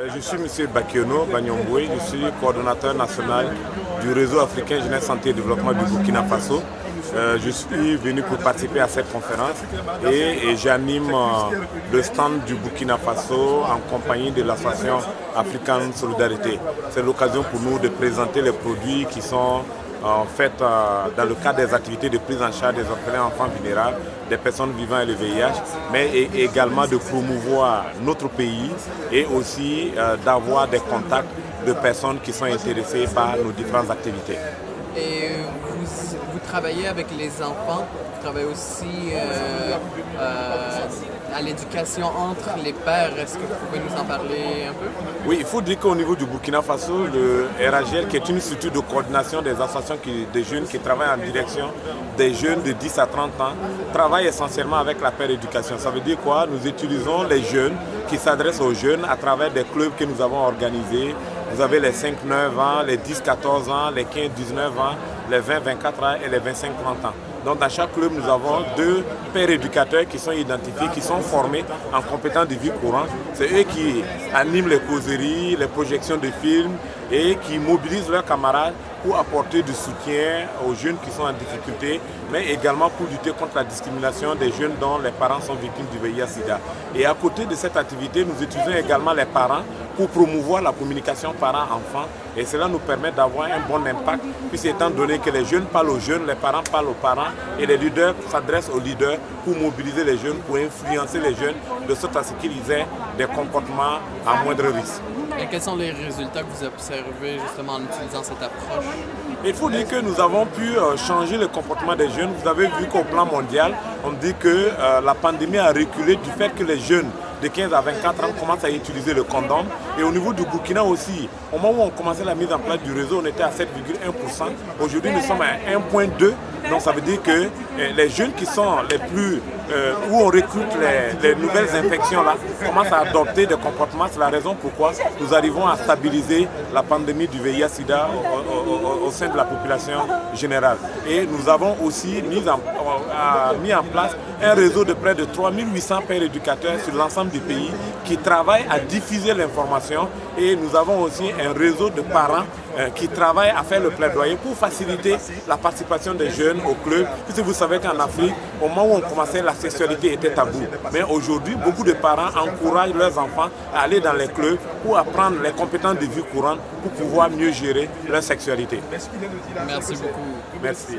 Je suis M. Bakiono Bagnomboué, je suis coordonnateur national du réseau africain Jeunesse Santé et Développement du Burkina Faso. Je suis venu pour participer à cette conférence et j'anime le stand du Burkina Faso en compagnie de l'association African Solidarité. C'est l'occasion pour nous de présenter les produits qui sont faits dans le cadre des activités de prise en charge des orphelins enfants vulnérables, des personnes vivant avec le VIH, mais également de promouvoir notre pays et aussi d'avoir des contacts de personnes qui sont intéressées par nos différentes activités. Et vous travaillez avec les enfants, vous travaillez aussi à l'éducation entre les pères. Est-ce que vous pouvez nous en parler un peu? Oui, il faut dire qu'au niveau du Burkina Faso, le RAGL, qui est une structure de coordination des associations des jeunes qui travaillent en direction des jeunes de 10 à 30 ans, travaille essentiellement avec la paire éducation. Ça veut dire quoi? Nous utilisons les jeunes qui s'adressent aux jeunes à travers des clubs que nous avons organisés. Vous avez les 5-9 ans, les 10-14 ans, les 15-19 ans, les 20-24 ans et les 25-30 ans. Donc dans chaque club, nous avons 2 pères éducateurs qui sont identifiés, qui sont formés en compétences de vie courante. C'est eux qui animent les causeries, les projections de films et qui mobilisent leurs camarades pour apporter du soutien aux jeunes qui sont en difficulté, mais également pour lutter contre la discrimination des jeunes dont les parents sont victimes du VIH-Sida. Et à côté de cette activité, nous utilisons également les parents pour promouvoir la communication parents-enfants et cela nous permet d'avoir un bon impact puisque étant donné que les jeunes parlent aux jeunes, les parents parlent aux parents et les leaders s'adressent aux leaders pour mobiliser les jeunes, pour influencer les jeunes de sorte à ce qu'ils aient des comportements à moindre risque. Et quels sont les résultats que vous observez justement en utilisant cette approche? Il faut dire que nous avons pu changer le comportement des jeunes. Vous avez vu qu'au plan mondial, on dit que la pandémie a reculé du fait que les jeunes de 15 à 24 ans commencent à utiliser le condom. Et au niveau du Burkina aussi, au moment où on commençait la mise en place du réseau, on était à 7,1%. Aujourd'hui, nous sommes à 1,2%. Donc ça veut dire que les jeunes qui sont les plus, où on recrute les nouvelles infections là, commencent à adopter des comportements. C'est la raison pourquoi nous arrivons à stabiliser la pandémie du VIH-Sida au sein de la population générale. Et nous avons aussi mis en place un réseau de près de 3800 pères éducateurs sur l'ensemble du pays qui travaillent à diffuser l'information et nous avons aussi un réseau de parents qui travaillent à faire le plaidoyer pour faciliter la participation des jeunes au club. Puisque vous savez qu'en Afrique, au moment où on commençait, la sexualité était tabou. Mais aujourd'hui, beaucoup de parents encouragent leurs enfants à aller dans les clubs pour apprendre les compétences de vie courante pour pouvoir mieux gérer leur sexualité. Merci beaucoup. Merci.